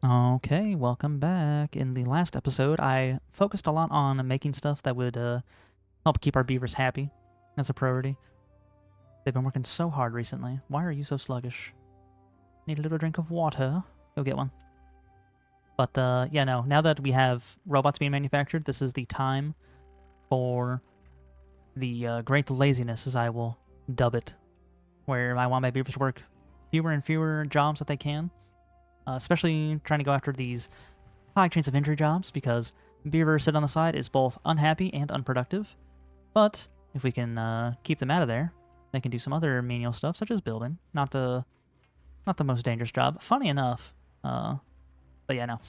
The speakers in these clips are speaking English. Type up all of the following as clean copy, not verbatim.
Okay, welcome back. In the last episode, I focused a lot on making stuff that would help keep our beavers happy. That's a priority. They've been working so hard recently. Why are you so sluggish? Need a little drink of water? Go get one. But yeah, no, now that we have robots being manufactured, this is the time for the great laziness, as I will dub it, where I want my beavers to work fewer and fewer jobs that they can, especially trying to go after these high chance of injury jobs, because beaver sit on the side is both unhappy and unproductive. But if we can keep them out of there, they can do some other menial stuff, such as building. Not the most dangerous job. Funny enough, but yeah, no,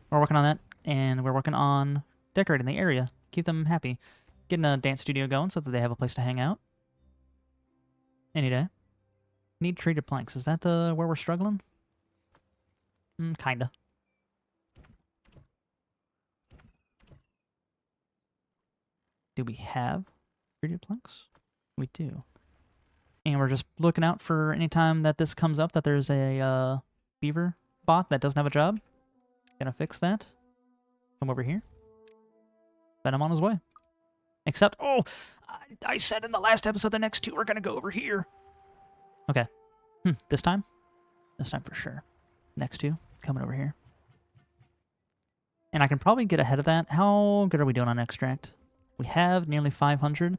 we're working on that, and we're working on decorating the area, keep them happy, getting a dance studio going so that they have a place to hang out any day. Need treated planks. Is that where we're struggling? Kinda. Do we have treated planks? We do. And we're just looking out for any time that this comes up that there's a beaver bot that doesn't have a job. Gonna fix that. Come over here. Send him on his way. Except, oh, I said in the last episode the next two are gonna go over here. Okay. This time? This time for sure. Next two coming over here. And I can probably get ahead of that. How good are we doing on extract? We have nearly 500.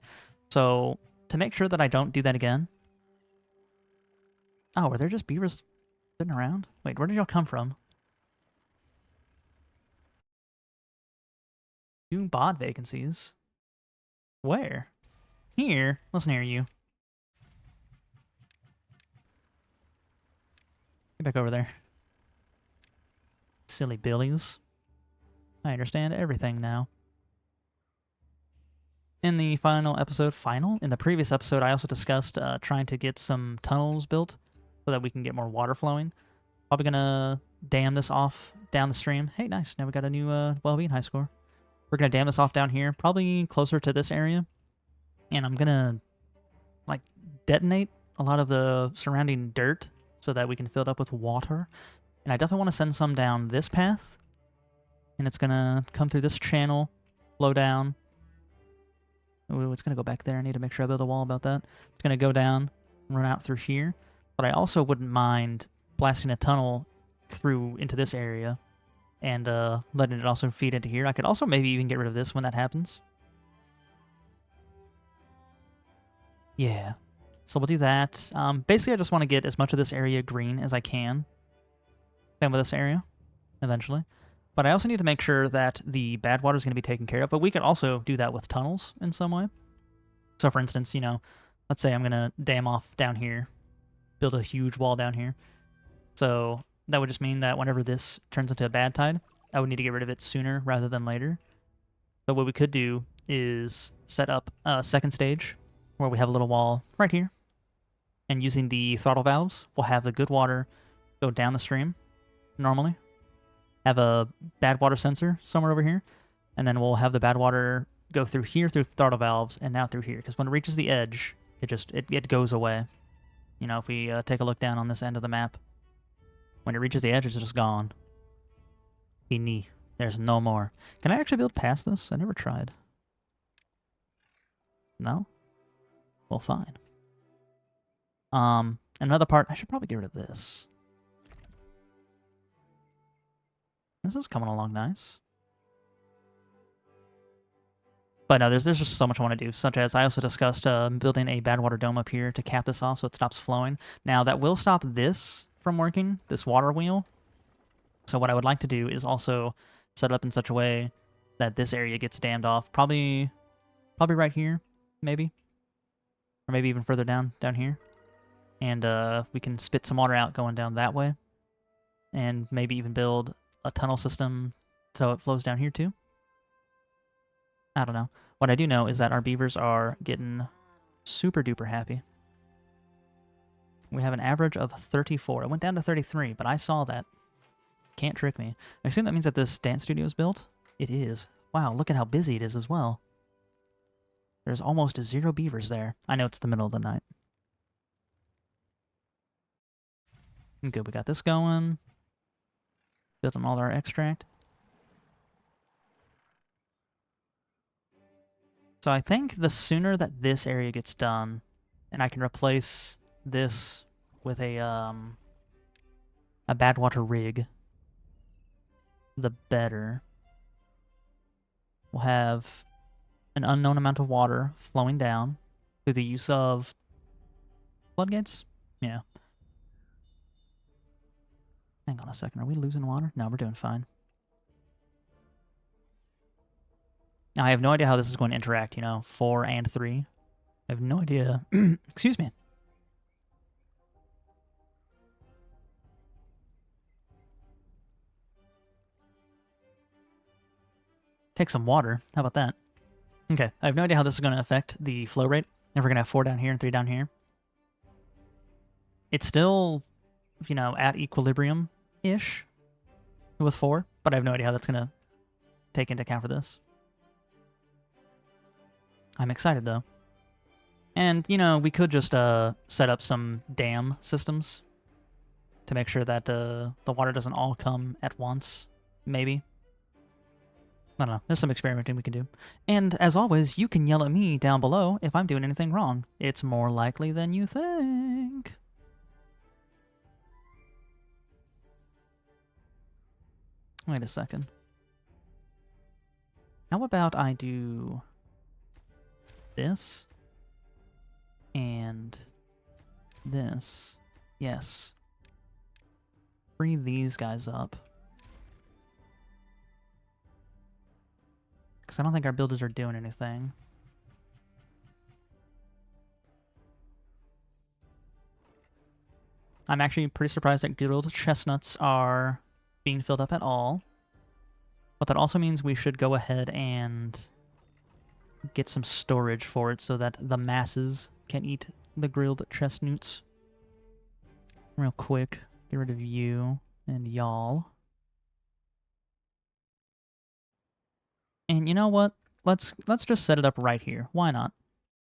So to make sure that I don't do that again. Oh, are there just beavers sitting around? Wait, where did y'all come from? 2 bot vacancies. Where? Here? Listen here, you. Get back over there. Silly billies. I understand everything now. In the final episode, in the previous episode, I also discussed trying to get some tunnels built so that we can get more water flowing. Probably gonna dam this off down the stream. Hey, nice. Now we got a new well-being high score. We're gonna dam this off down here, probably closer to this area. And I'm gonna, like, detonate a lot of the surrounding dirt so that we can fill it up with water. And I definitely want to send some down this path. And it's gonna come through this channel, flow down. Ooh, it's gonna go back there. I need to make sure I build a wall about that. It's gonna go down, run out through here. But I also wouldn't mind blasting a tunnel through into this area and letting it also feed into here. I could also maybe even get rid of this when that happens. Yeah. So we'll do that. Basically, I just want to get as much of this area green as I can. Same with this area, eventually. But I also need to make sure that the bad water is going to be taken care of. But we could also do that with tunnels in some way. So for instance, let's say I'm going to dam off down here, build a huge wall down here. So that would just mean that whenever this turns into a bad tide, I would need to get rid of it sooner rather than later. But what we could do is set up a second stage where we have a little wall right here. And using the throttle valves, we'll have the good water go down the stream normally. Have a bad water sensor somewhere over here. And then we'll have the bad water go through here through throttle valves and now through here. Because when it reaches the edge, it goes away. If we take a look down on this end of the map, when it reaches the edge, it's just gone. Fini. There's no more. Can I actually build past this? I never tried. No? Well, fine. Another part, I should probably get rid of this. This is coming along nice. But no, there's just so much I want to do, such as I also discussed building a bad water dome up here to cap this off so it stops flowing. Now, that will stop this from working, this water wheel. So what I would like to do is also set it up in such a way that this area gets dammed off. Probably right here, maybe. Or maybe even further down here. And we can spit some water out going down that way. And maybe even build a tunnel system so it flows down here too. I don't know. What I do know is that our beavers are getting super duper happy. We have an average of 34. It went down to 33, but I saw that. Can't trick me. I assume that means that this dance studio is built? It is. Wow, look at how busy it is as well. There's almost 0 beavers there. I know it's the middle of the night. Good, we got this going. Building all our extract. So I think the sooner that this area gets done, and I can replace this with a bad water rig, the better. We'll have an unknown amount of water flowing down through the use of floodgates? Yeah. Hang on a second. Are we losing water? No, we're doing fine. Now, I have no idea how this is going to interact, 4 and 3. I have no idea. Excuse me. Take some water. How about that? Okay, I have no idea how this is going to affect the flow rate. If we're going to have 4 down here and 3 down here. It's still, at equilibrium-ish with 4, but I have no idea how that's going to take into account for this. I'm excited, though. And, we could just set up some dam systems to make sure that the water doesn't all come at once, maybe. I don't know. There's some experimenting we can do. And, as always, you can yell at me down below if I'm doing anything wrong. It's more likely than you think. Wait a second. How about I do this and this? Yes. Free these guys up. Because I don't think our builders are doing anything. I'm actually pretty surprised that grilled chestnuts are being filled up at all. But that also means we should go ahead and get some storage for it so that the masses can eat the grilled chestnuts. Real quick, get rid of you and y'all. And you know what? Let's just set it up right here. Why not?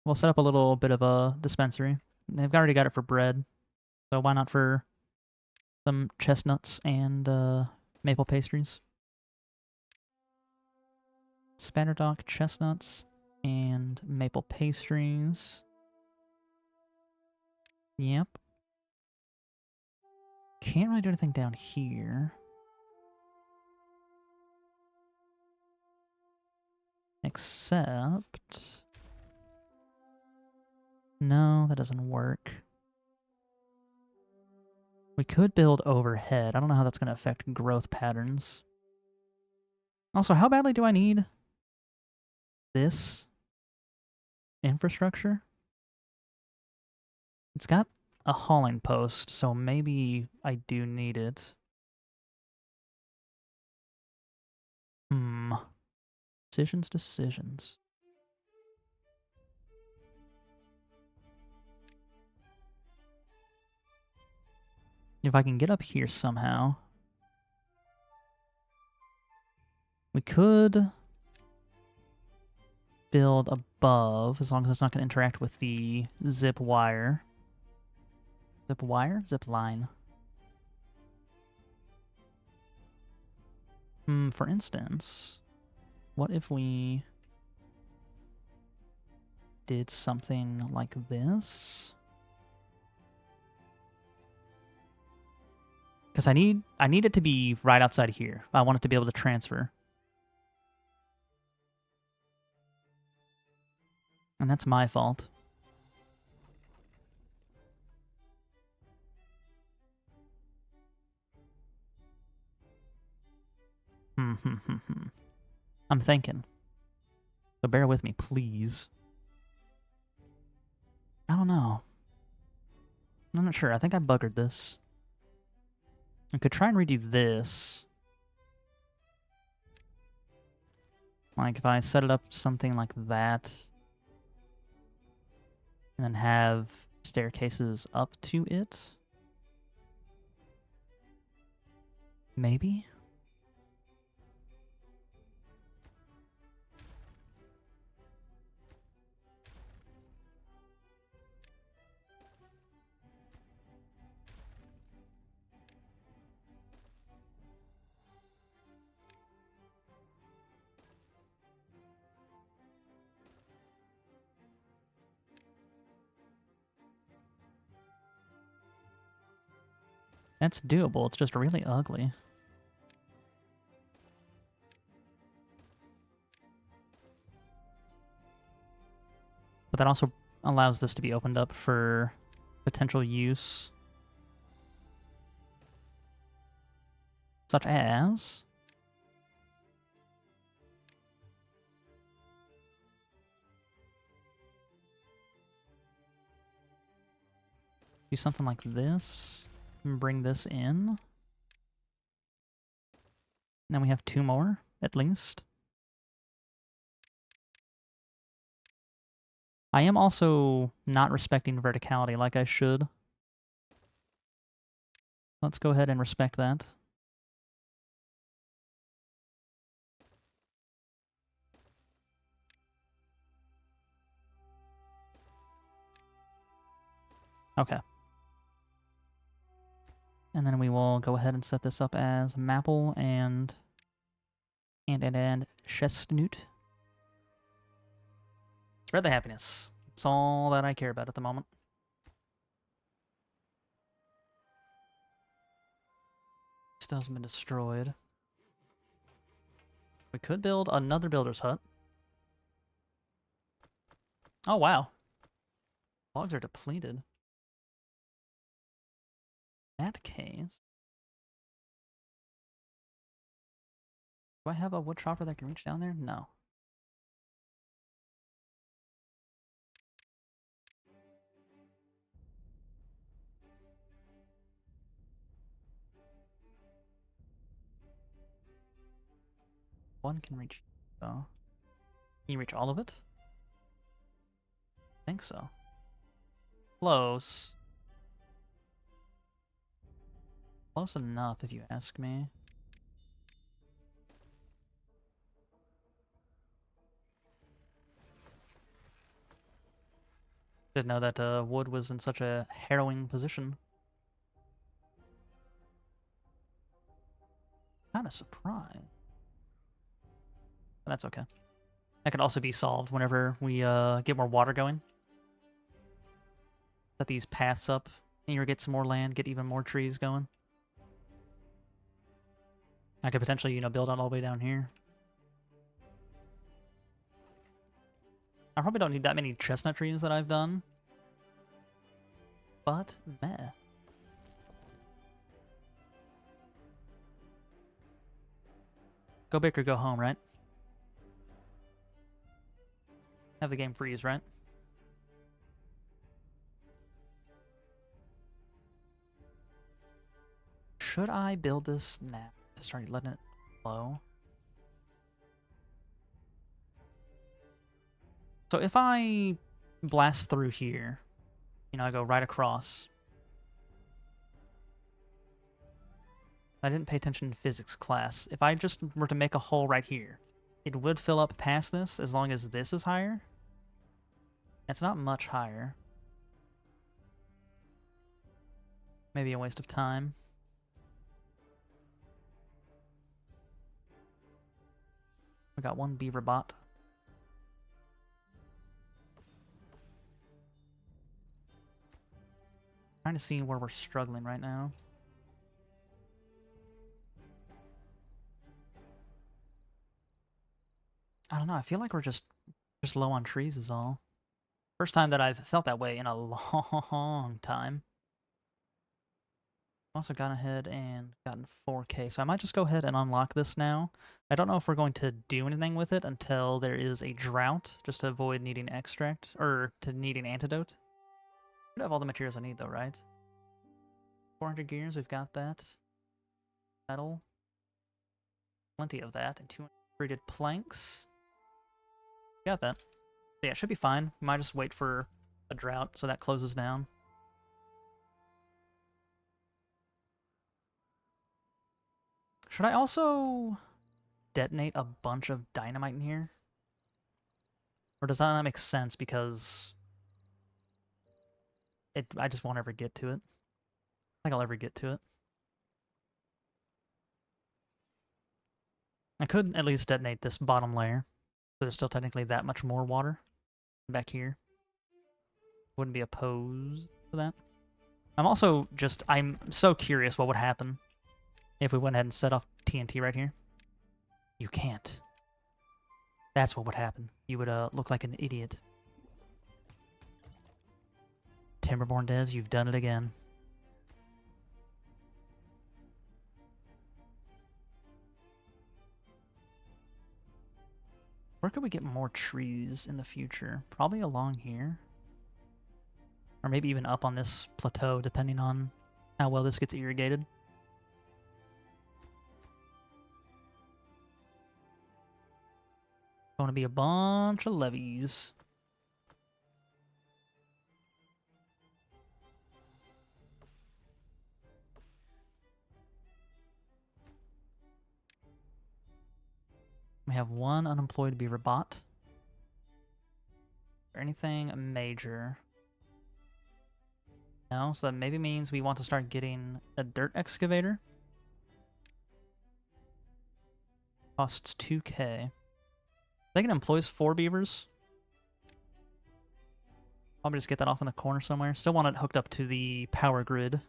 We'll set up a little bit of a dispensary. They've already got it for bread, so why not for some chestnuts and maple pastries? Spatterdock chestnuts and maple pastries. Yep. Can't really do anything down here. Except... No, that doesn't work. We could build overhead. I don't know how that's going to affect growth patterns. Also, how badly do I need this infrastructure? It's got a hauling post, so maybe I do need it. Decisions. If I can get up here somehow, we could build above, as long as it's not going to interact with the zip wire. Zip wire? Zip line. For instance, what if we did something like this? Because I need it to be right outside of here. I want it to be able to transfer. And that's my fault. I'm thinking. So bear with me, please. I don't know. I'm not sure. I think I buggered this. I could try and redo this. Like, if I set it up something like that, and then have staircases up to it. Maybe? That's doable, it's just really ugly. But that also allows this to be opened up for potential use. Such as... do something like this. And bring this in. And then we have 2 more, at least. I am also not respecting verticality like I should. Let's go ahead and respect that. Okay. And then we will go ahead and set this up as maple and chestnut. Spread the happiness. That's all that I care about at the moment. Still hasn't been destroyed. We could build another builder's hut. Oh, wow. Logs are depleted. In that case... do I have a wood chopper that can reach down there? No. One can reach... oh. Can you reach all of it? I think so. Close. Close enough, if you ask me. Didn't know that wood was in such a harrowing position. Kinda surprised. But that's okay. That could also be solved whenever we get more water going. Set these paths up, and get some more land, get even more trees going. I could potentially, build out all the way down here. I probably don't need that many chestnut trees that I've done. But, meh. Go big or go home, right? Have the game freeze, right? Should I build this now to start letting it flow? So if I blast through here, I go right across. I didn't pay attention in physics class. If I just were to make a hole right here, it would fill up past this as long as this is higher. It's not much higher. Maybe a waste of time. We got one beaver bot. Trying to see where we're struggling right now. I don't know, I feel like we're just low on trees is all. First time that I've felt that way in a long time. Also gone ahead and gotten 4K, so I might just go ahead and unlock this now. I don't know if we're going to do anything with it until there is a drought, just to avoid needing extract, or to needing antidote. I have all the materials I need though, right? 400 gears, we've got that. Metal. Plenty of that, and 200 treated planks. Got that. Yeah, it should be fine. We might just wait for a drought so that closes down. Should I also detonate a bunch of dynamite in here? Or does that not make sense because I just won't ever get to it? I think I'll ever get to it. I could at least detonate this bottom layer. So there's still technically that much more water back here. Wouldn't be opposed to that. I'm so curious what would happen if we went ahead and set off TNT right here. You can't. That's what would happen. You would look like an idiot. Timberborn devs, you've done it again. Where could we get more trees in the future? Probably along here. Or maybe even up on this plateau, depending on how well this gets irrigated. Going to be a bunch of levees. We have one unemployed beaver bot. Or anything major? No, so that maybe means we want to start getting a dirt excavator. Costs 2k. I think it employs 4 beavers. Probably just get that off in the corner somewhere. Still want it hooked up to the power grid.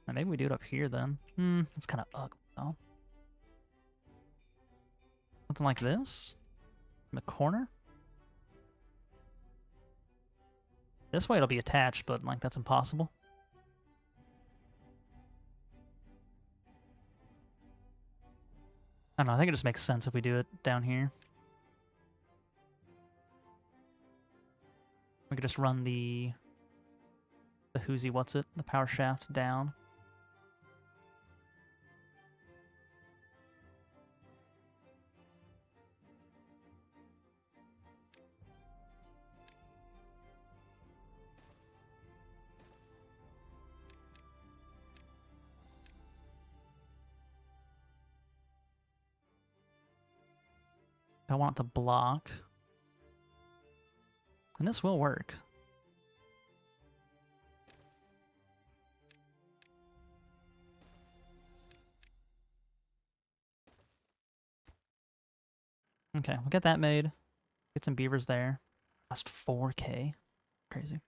And maybe we do it up here then. It's kind of ugly though. Something like this? In the corner? This way it'll be attached, but like that's impossible. I don't know, I think it just makes sense if we do it down here. We could just run the whoosy what's it? The power shaft down. I want it to block. And this will work. Okay, we'll get that made. Get some beavers there. Cost 4k. Crazy.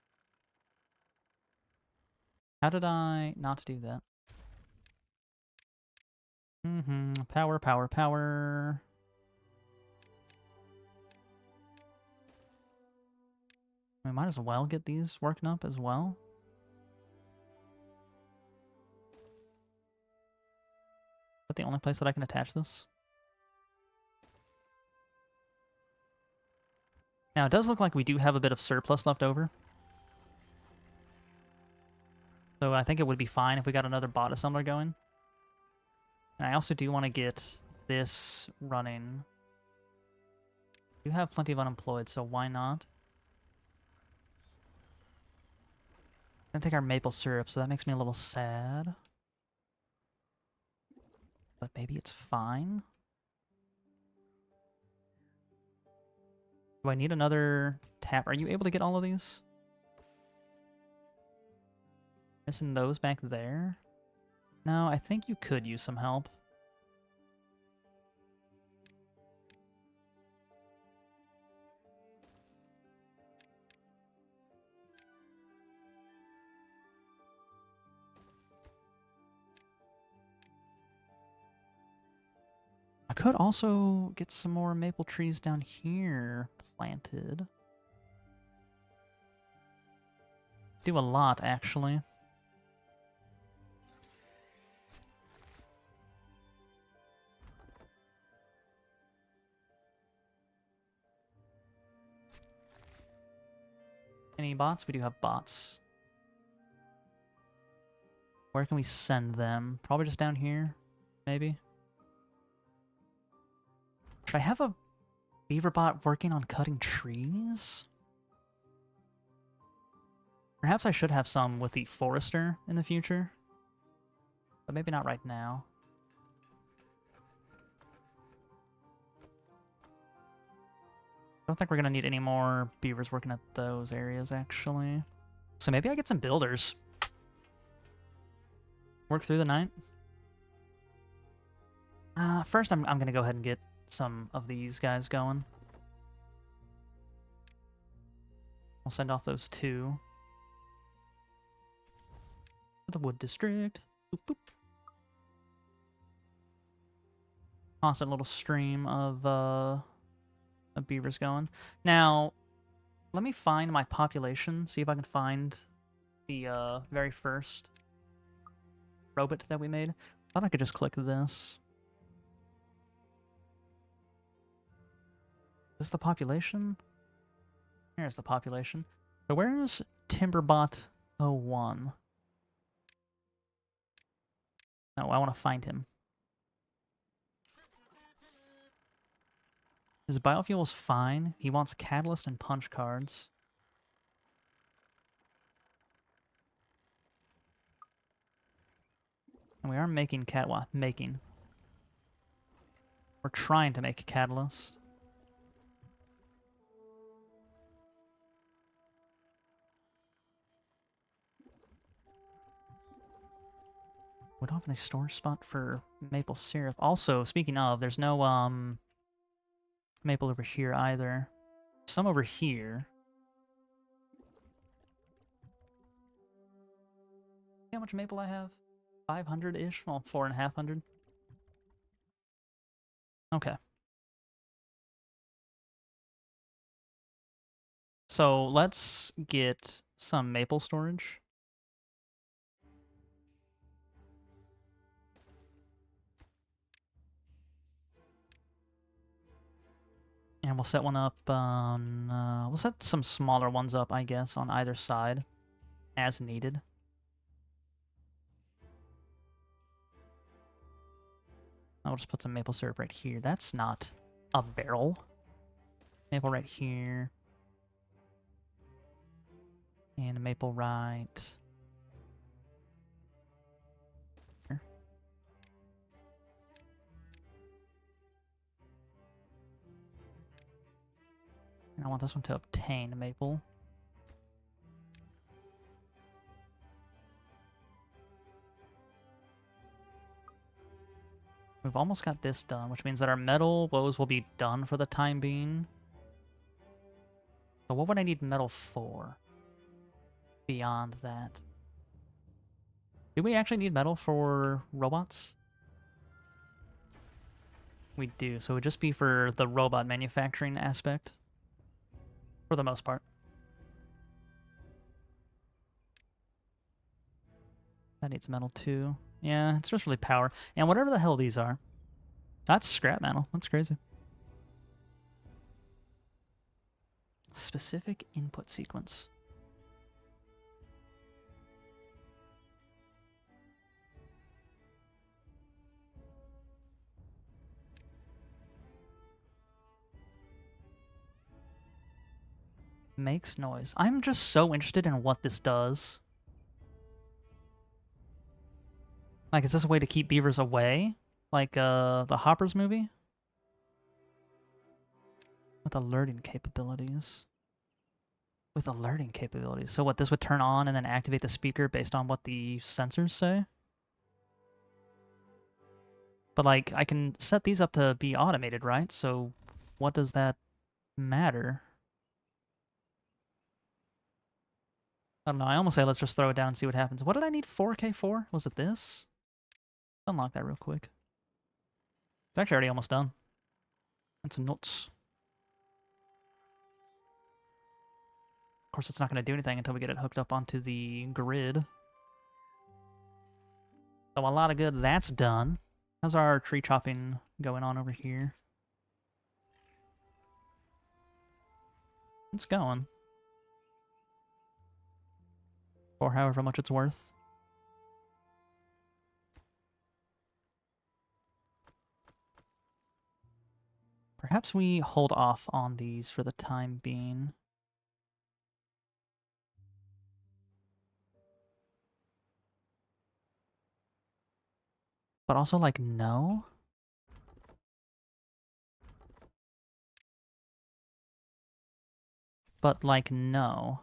How did I not do that? Power, power, power. We might as well get these working up as well. Is that the only place that I can attach this? Now, it does look like we do have a bit of surplus left over. So I think it would be fine if we got another bot assembler going. And I also do want to get this running. We do have plenty of unemployed, so why not? I'm gonna take our maple syrup, so that makes me a little sad. But maybe it's fine. Do I need another tap? Are you able to get all of these? Missing those back there? No, I think you could use some help. I could also get some more maple trees down here planted. Do a lot, actually. Any bots? We do have bots. Where can we send them? Probably just down here, maybe. Should I have a beaver bot working on cutting trees? Perhaps I should have some with the forester in the future. But maybe not right now. I don't think we're going to need any more beavers working at those areas, actually. So maybe I get some builders. Work through the night. First, I'm going to go ahead and get some of these guys going. I'll send off those 2. The wood district. Boop, boop. Constant little stream of beavers going. Now, let me find my population, see if I can find the very first robot that we made. Thought I could just click this. Is this the population? Here's the population. So where's Timberbot 01? Oh, I want to find him. His biofuel's fine. He wants catalyst and punch cards. And we are making making. We're trying to make a catalyst. We don't have any storage spot for maple syrup. Also, speaking of, there's no maple over here either. Some over here. See how much maple I have? 500-ish? Well, 4,500. Okay. So let's get some maple storage. And we'll set one up on... we'll set some smaller ones up, I guess, on either side, as needed. I'll just put some maple syrup right here. That's not a barrel. Maple right here. And a maple right here. And I want this one to obtain maple. We've almost got this done, which means that our metal woes will be done for the time being. So what would I need metal for? Beyond that. Do we actually need metal for robots? We do, so it would just be for the robot manufacturing aspect. For the most part. That needs metal too. Yeah, it's just really power. And whatever the hell these are. That's scrap metal. That's crazy. Specific input sequence. Makes noise. I'm just so interested in what this does. Like, is this a way to keep beavers away? Like, the Hoppers movie? With alerting capabilities. With alerting capabilities. So what, this would turn on and then activate the speaker based on what the sensors say? But, like, I can set these up to be automated, right? So what does that matter? I don't know, I almost say let's just throw it down and see what happens. What did I need 4K for? Was it this? Unlock that real quick. It's actually already almost done. That's nuts. Of course, it's not going to do anything until we get it hooked up onto the grid. So a lot of good that's done. How's our tree chopping going on over here? It's going. For however much it's worth. Perhaps we hold off on these for the time being. But also, like, no. But, like, no.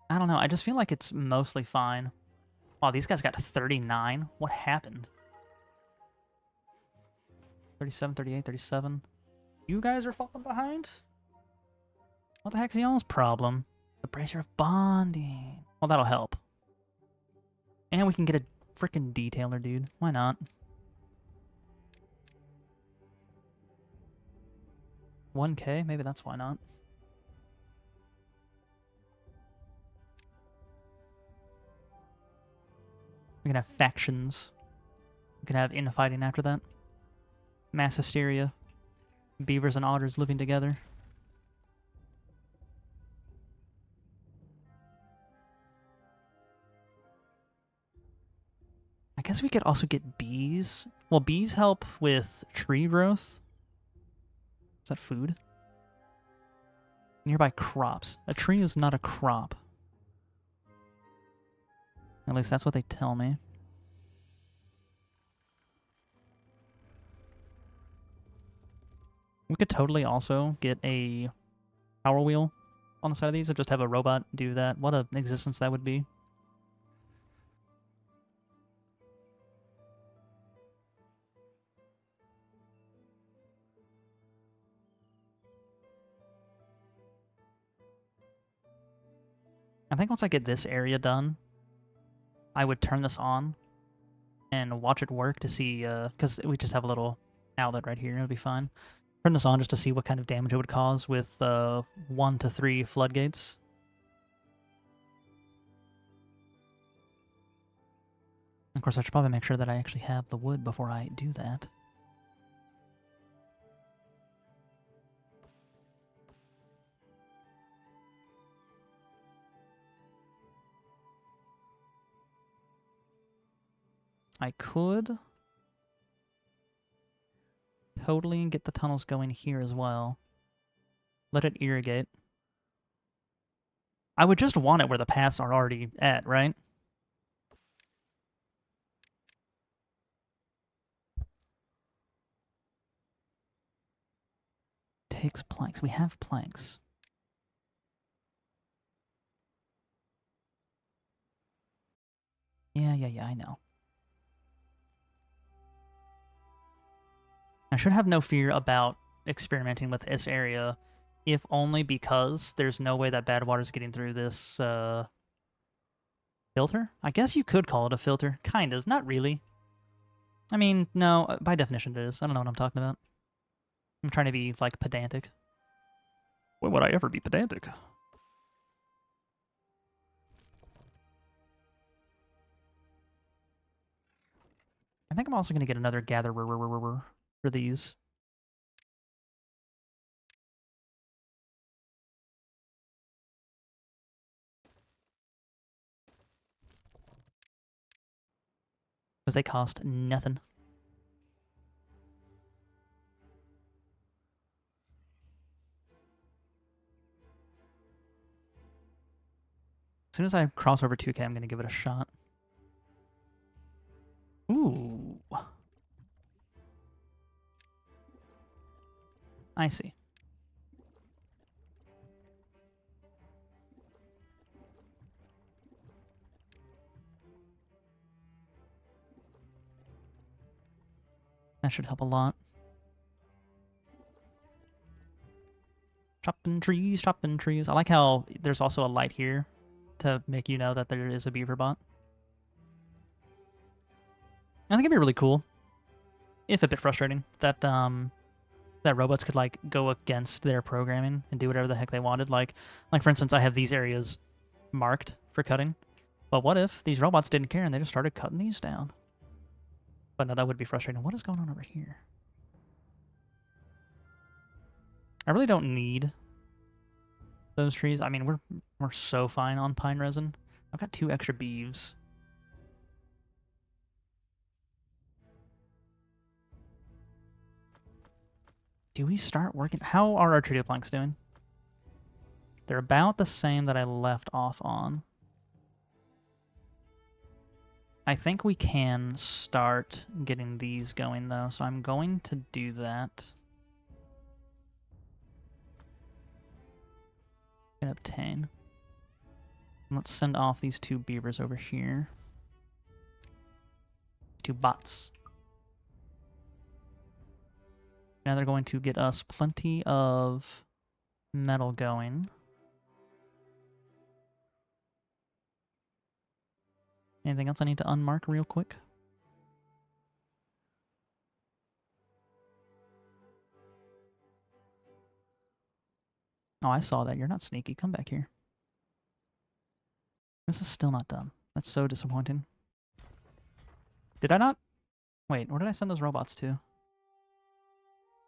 I don't know, I just feel like it's mostly fine. Wow, these guys got 39? What happened? 37, 38, 37. You guys are falling behind? What the heck's y'all's problem? The bracer of bonding. Well, that'll help. And we can get a freaking detailer, dude. Why not? $1K? Maybe that's why not. We can have factions. We can have infighting after that. Mass hysteria. Beavers and otters living together. I guess we could also get bees. Well, bees help with tree growth. Is that food? Nearby crops. A tree is not a crop. At least that's what they tell me. We could totally also get a power wheel on the side of these, or just have a robot do that. What an existence that would be. I think once I get this area done, I would turn this on and watch it work to see, because we just have a little outlet right here, it'll be fine. Turn this on just to see what kind of damage it would cause with 1 to 3 floodgates. Of course, I should probably make sure that I actually have the wood before I do that. I could totally get the tunnels going here as well. Let it irrigate. I would just want it where the paths are already at, right? Takes planks. We have planks. Yeah, I know. I should have no fear about experimenting with this area, if only because there's no way that bad water's getting through this, filter? I guess you could call it a filter. Kind of. Not really. I mean, no, by definition it is. I don't know what I'm talking about. I'm trying to be, like, pedantic. When would I ever be pedantic? I think I'm also going to get another gatherer for these. Because they cost nothing. As soon as I cross over 2K, I'm going to give it a shot. Ooh. I see. That should help a lot. Chopping trees, chopping trees. I like how there's also a light here to make you know that there is a beaver bot. I think it'd be really cool, if a bit frustrating, that that robots could like go against their programming and do whatever the heck they wanted. Like for instance, I have these areas marked for cutting, but what if these robots didn't care and they just started cutting these down? But no, that would be frustrating. What is going on over here? I really don't need those trees. I mean, we're so fine on pine resin. I've got 2 extra beeves. Do we start working? How are our treated planks doing? They're about the same that I left off on. I think we can start getting these going, though, so I'm going to do that. And obtain. Let's send off these 2 beavers over here. 2 bots. Now they're going to get us plenty of metal going. Anything else I need to unmark real quick? Oh, I saw that. You're not sneaky. Come back here. This is still not done. That's so disappointing. Did I not? Wait, where did I send those robots to?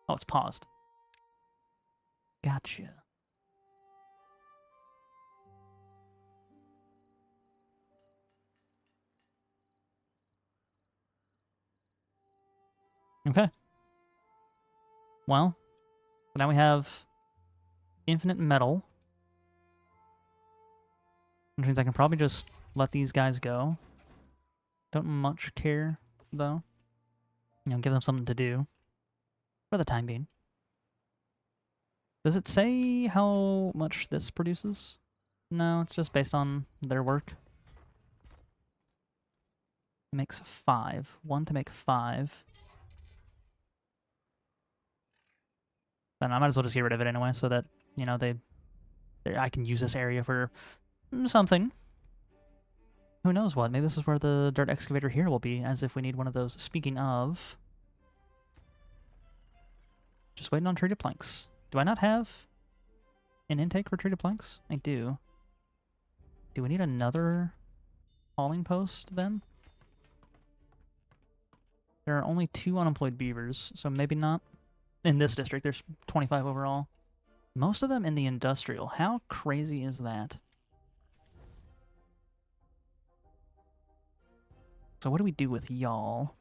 Oh, it's paused. Gotcha. Okay. Well, now we have infinite metal. Which means I can probably just let these guys go. Don't much care, though. You know, give them something to do. For the time being. Does it say how much this produces? No, it's just based on their work. It makes 5. 1 to make 5. Then I might as well just get rid of it anyway, so that, you know, I can use this area for something. Who knows what? Maybe this is where the dirt excavator here will be, as if we need one of those. Speaking of... Just waiting on treated planks. Do I not have an intake for treated planks? I do. Do we need another hauling post, then? There are only 2 unemployed beavers, so maybe not. In this district, there's 25 overall. Most of them in the industrial. How crazy is that? So what do we do with y'all?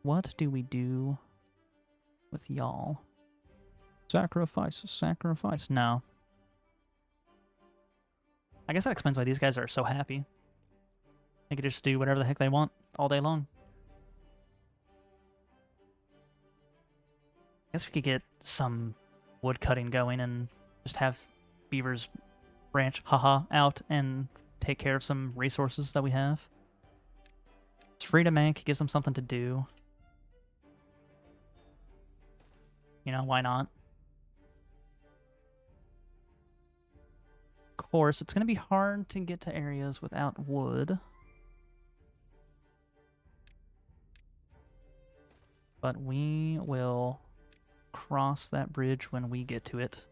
What do we do with y'all? Sacrifice, sacrifice. No. I guess that explains why these guys are so happy. They could just do whatever the heck they want all day long. I guess we could get some wood cutting going and just have beavers branch out and take care of some resources that we have. It's free to make, gives them something to do. You know, why not? Of course, it's going to be hard to get to areas without wood. But we will cross that bridge when we get to it.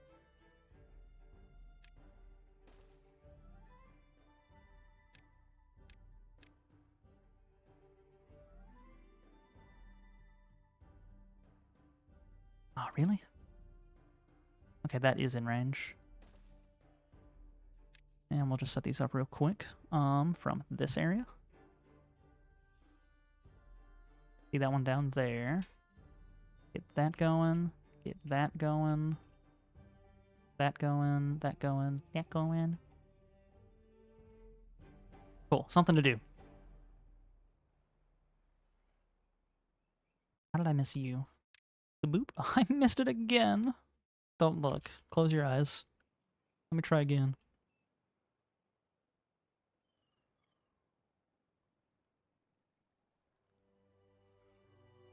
Oh, really? Okay, that is in range. And we'll just set these up real quick from this area. See that one down there. Get that going. Get that going. That going. That going. That going. Cool. Something to do. How did I miss you? The boop? I missed it again. Don't look. Close your eyes. Let me try again.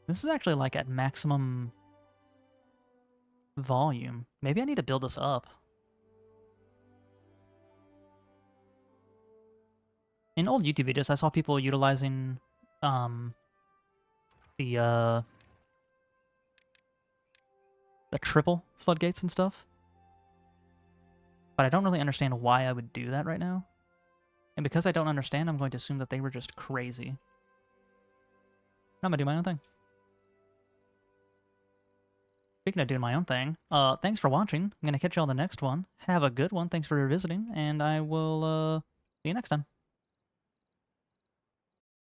This is actually like at maximum volume. Maybe I need to build this up. In old YouTube videos, I saw people utilizing the triple floodgates and stuff. But I don't really understand why I would do that right now. And because I don't understand, I'm going to assume that they were just crazy. I'm gonna do my own thing. Speaking of doing my own thing, thanks for watching. I'm gonna catch you on the next one. Have a good one. Thanks for visiting, and I will see you next time.